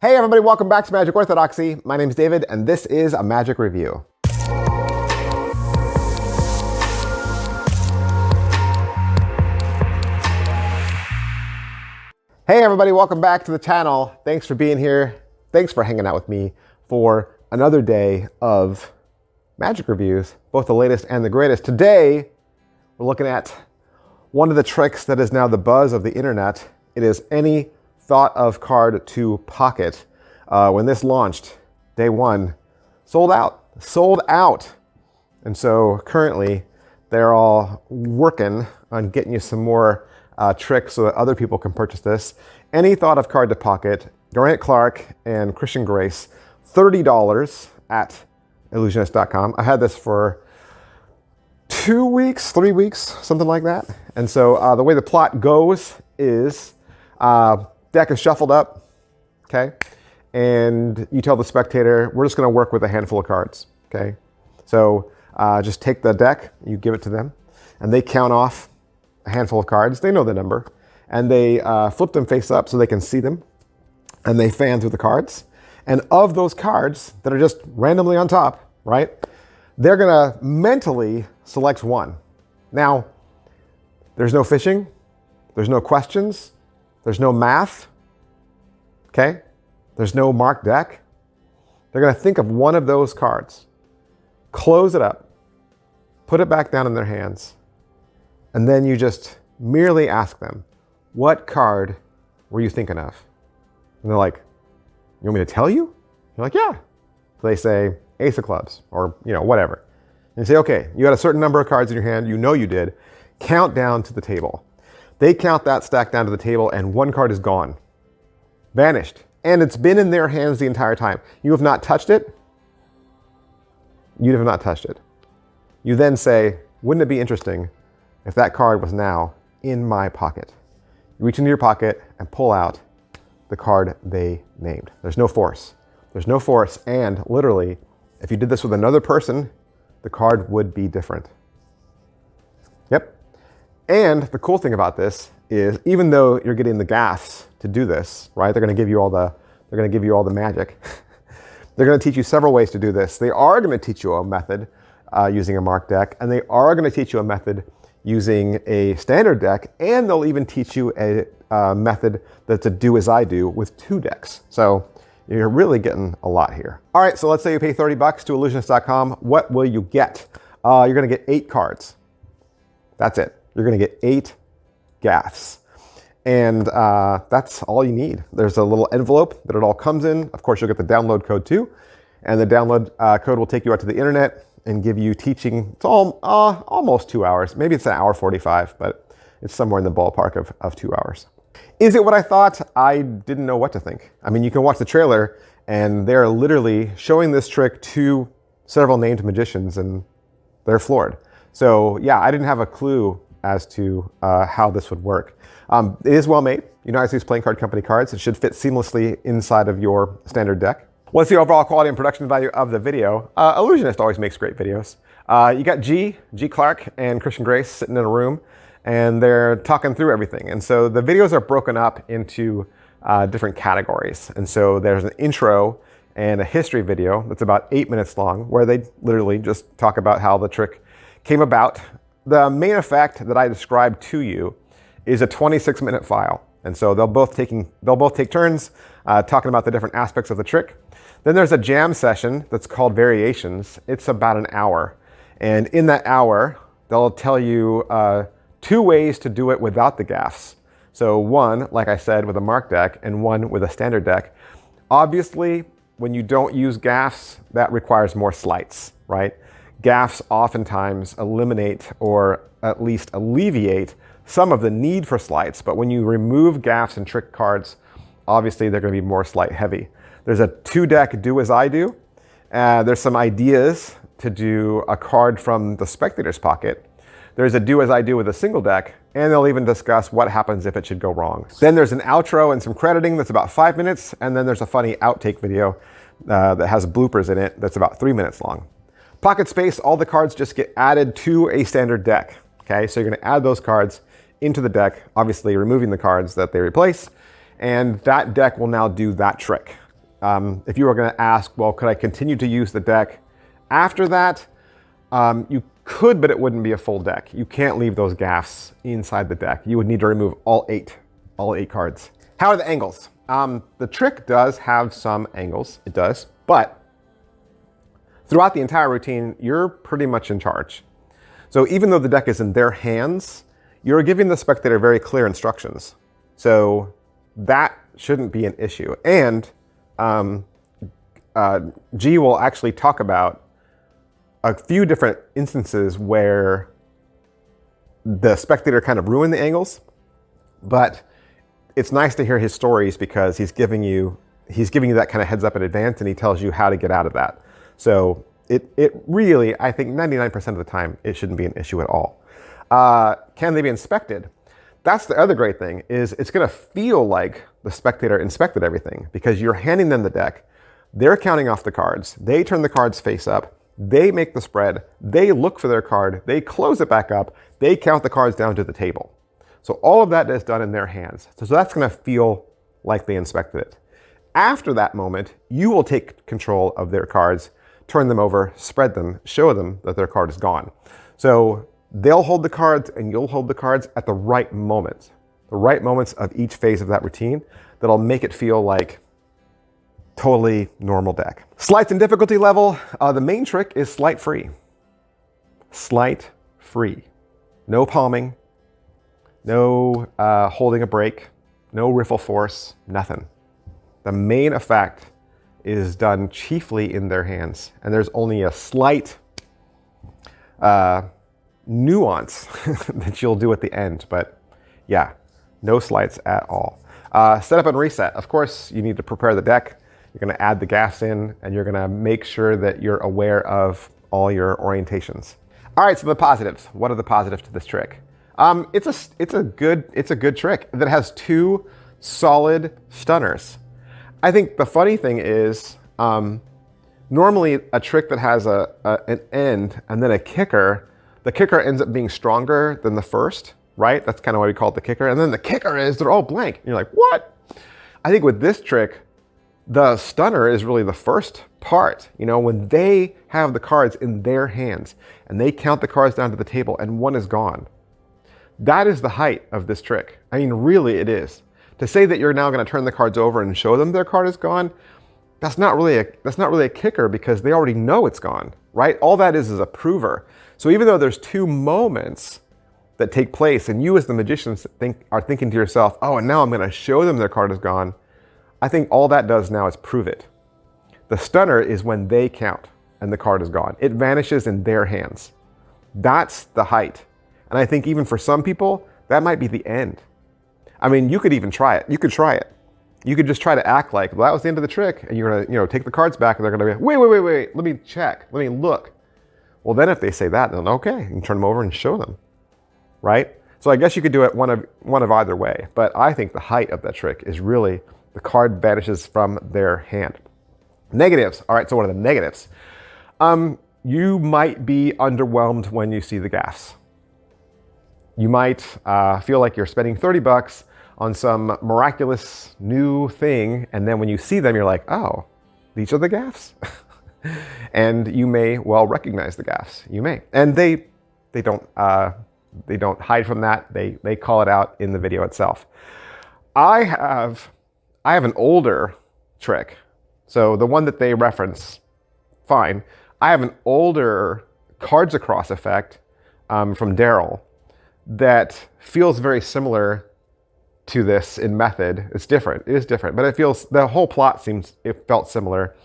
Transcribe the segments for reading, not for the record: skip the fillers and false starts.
Hey everybody, welcome back to Magic Orthodoxy. My name is David and this is a Magic Review. Hey everybody, welcome back to the channel. Thanks for being here. Thanks for hanging out with me for another day of Magic Reviews, both the latest and the greatest. Today, we're looking at one of the tricks that is now the buzz of the internet. It is any thought of card to pocket. When this launched, day one, sold out. And so currently they're all working on getting you some more tricks so that other people can purchase this. Any thought of card to pocket, Geraint, Clarke, and Christian Grace, $30 at illusionist.com. I had this for 2 weeks, 3 weeks, something like that. And so the way the plot goes is deck is shuffled up, okay? And you tell the spectator, we're just gonna work with a handful of cards, okay? So just take the deck, you give it to them, and they count off a handful of cards. They know the number, and they flip them face up so they can see them, and they fan through the cards. And of those cards that are just randomly on top, right, they're gonna mentally select one. Now, there's no fishing, there's no questions, there's no math, okay? There's no marked deck. They're gonna think of one of those cards, close it up, put it back down in their hands, and then you just merely ask them, what card were you thinking of? And they're like, you want me to tell you? You're like, yeah. So they say ace of clubs or whatever. And you say, okay, you had a certain number of cards in your hand, you know you did, count down to the table. They count that stack down to the table and one card is gone, vanished. And it's been in their hands the entire time. You have not touched it. You have not touched it. You then say, wouldn't it be interesting if that card was now in my pocket? You reach into your pocket and pull out the card they named. There's no force. There's no force, and literally, if you did this with another person, the card would be different. Yep. And the cool thing about this is, even though you're getting the gaffs to do this, right? They're going to give you all the magic. They're going to teach you several ways to do this. They are going to teach you a method using a marked deck, and they are going to teach you a method using a standard deck, and they'll even teach you a method that's a do as I do with 2 decks. So you're really getting a lot here. All right, so let's say you pay $30 to illusionist.com. What will you get? You're going to get 8 cards. That's it. You're going to get 8 gaffs. And that's all you need. There's a little envelope that it all comes in. Of course, you'll get the download code too. And the download code will take you out to the internet and give you teaching. It's all almost 2 hours. Maybe it's 1:45, but it's somewhere in the ballpark of 2 hours. Is it what I thought? I didn't know what to think. I mean, you can watch the trailer and they're literally showing this trick to several named magicians and they're floored. So yeah, I didn't have a clue as to how this would work. It is well made. United States Playing Card Company cards. It should fit seamlessly inside of your standard deck. What's the overall quality and production value of the video? Illusionist always makes great videos. You got G Clarke and Christian Grace sitting in a room and they're talking through everything. And so the videos are broken up into different categories. And so there's an intro and a history video that's about 8 minutes long where they literally just talk about how the trick came about. The main effect that I described to you is a 26-minute file. And so they'll both take turns talking about the different aspects of the trick. Then there's a jam session that's called Variations. It's about an hour. And in that hour, they'll tell you 2 ways to do it without the gaffs. So one, like I said, with a marked deck, and one with a standard deck. Obviously, when you don't use gaffs, that requires more sleights, right? Gaffs oftentimes eliminate or at least alleviate some of the need for sleights, but when you remove gaffs and trick cards, obviously they're going to be more sleight heavy. There's a 2-deck do as I do. There's some ideas to do a card from the spectator's pocket. There's a do as I do with a single deck, and they'll even discuss what happens if it should go wrong. Then there's an outro and some crediting that's about 5 minutes, and then there's a funny outtake video that has bloopers in it that's about 3 minutes long. Pocket space, all the cards just get added to a standard deck. Okay, so you're going to add those cards into the deck, obviously removing the cards that they replace, and that deck will now do that trick. If you were going to ask, well, could I continue to use the deck after that? You could, but it wouldn't be a full deck. You can't leave those gaffs inside the deck. You would need to remove all eight cards. How are the angles? The trick does have some angles, it does, but throughout the entire routine, you're pretty much in charge. So even though the deck is in their hands, you're giving the spectator very clear instructions. So that shouldn't be an issue. And G will actually talk about a few different instances where the spectator kind of ruined the angles, but it's nice to hear his stories because he's giving you that kind of heads up in advance, and he tells you how to get out of that. So it really, I think 99% of the time, it shouldn't be an issue at all. Can they be inspected? That's the other great thing, is it's going to feel like the spectator inspected everything because you're handing them the deck. They're counting off the cards. They turn the cards face up. They make the spread. They look for their card. They close it back up. They count the cards down to the table. So all of that is done in their hands. So that's going to feel like they inspected it. After that moment, you will take control of their cards, turn them over, spread them, show them that their card is gone. So they'll hold the cards and you'll hold the cards at the right moments of each phase of that routine that'll make it feel like totally normal deck. Sleights and difficulty level. The main trick is sleight free. Sleight free. No palming, no holding a break, no riffle force, nothing. The main effect is done chiefly in their hands, and there's only a slight nuance that you'll do at the end, but yeah, no sleights at all. Setup and reset. Of course, you need to prepare the deck. You're going to add the gaffs in, and you're going to make sure that you're aware of all your orientations. All right, so the positives. What are the positives to this trick? It's a good trick that has two solid stunners. I think the funny thing is, normally a trick that has an end and then a kicker, the kicker ends up being stronger than the first, right? That's kind of why we call it the kicker. And then the kicker is they're all blank. And you're like, what? I think with this trick, the stunner is really the first part. You know, when they have the cards in their hands and they count the cards down to the table and one is gone. That is the height of this trick. I mean, really it is. To say that you're now going to turn the cards over and show them their card is gone, that's not really a kicker because they already know it's gone, right? All that is a prover. So even though there's two moments that take place and you as the magicians are thinking to yourself, oh, and now I'm going to show them their card is gone, I think all that does now is prove it. The stunner is when they count and the card is gone. It vanishes in their hands. That's the height. And I think even for some people, that might be the end. I mean, you could even try it. You could try it. You could just try to act like, well, that was the end of the trick, and you're gonna, take the cards back, and they're gonna be, wait, let me check, let me look. Well, then if they say that, then okay, you can turn them over and show them, right? So I guess you could do it one of either way, but I think the height of that trick is really the card vanishes from their hand. Negatives. All right, so what are the negatives? You might be underwhelmed when you see the gaffs. You might feel like you're spending $30 on some miraculous new thing, and then when you see them, you're like, oh, these are the gaffs? And you may well recognize the gaffs. You may. And they don't hide from that. They call it out in the video itself. I have an older trick. So the one that they reference, fine. I have an older cards across effect from Daryl that feels very similar to this in method. It's different. It is different, but the whole plot felt similar.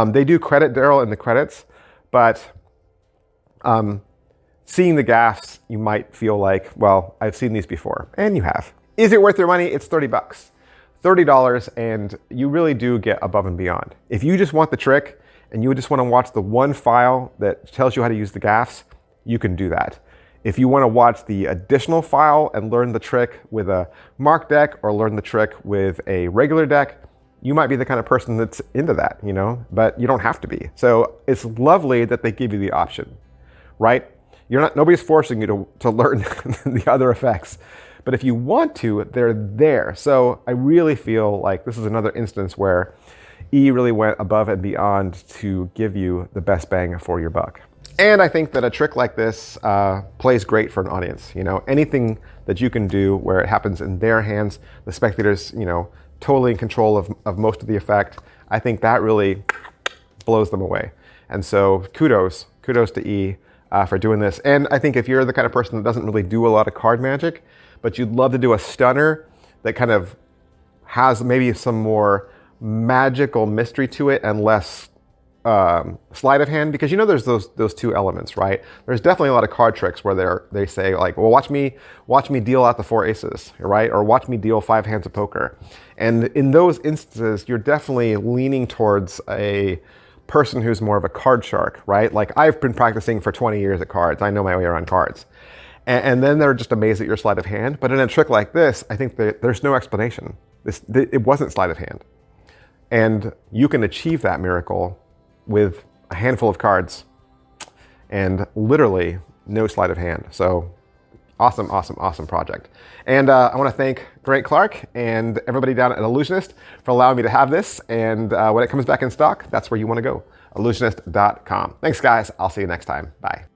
They do credit Daryl in the credits, but seeing the gaffs, you might feel like, well, I've seen these before, and you have. Is it worth your money? It's $30. $30, and you really do get above and beyond. If you just want the trick and you just want to watch the one file that tells you how to use the gaffs, you can do that. If you want to watch the additional file and learn the trick with a mark deck or learn the trick with a regular deck, you might be the kind of person that's into that, but you don't have to be. So it's lovely that they give you the option, right? Nobody's forcing you to learn the other effects. But if you want to, they're there. So I really feel like this is another instance where E really went above and beyond to give you the best bang for your buck. And I think that a trick like this plays great for an audience. You know, anything that you can do where it happens in their hands, the spectators, you know, totally in control of most of the effect, I think that really blows them away. And so kudos to E for doing this. And I think if you're the kind of person that doesn't really do a lot of card magic, but you'd love to do a stunner that kind of has maybe some more magical mystery to it and less sleight of hand, because you know there's those two elements, right? There's definitely a lot of card tricks where they say like, well, watch me deal out the 4 aces, right? Or watch me deal 5 hands of poker. And in those instances, you're definitely leaning towards a person who's more of a card shark, right? Like I've been practicing for 20 years at cards. I know my way around cards. And then they're just amazed at your sleight of hand. But in a trick like this, I think there's no explanation. It wasn't sleight of hand. And you can achieve that miracle with a handful of cards and literally no sleight of hand. So awesome project. And I want to thank Geraint Clarke and everybody down at Illusionist for allowing me to have this. And when it comes back in stock, that's where you want to go, illusionist.com. Thanks guys. I'll see you next time. Bye.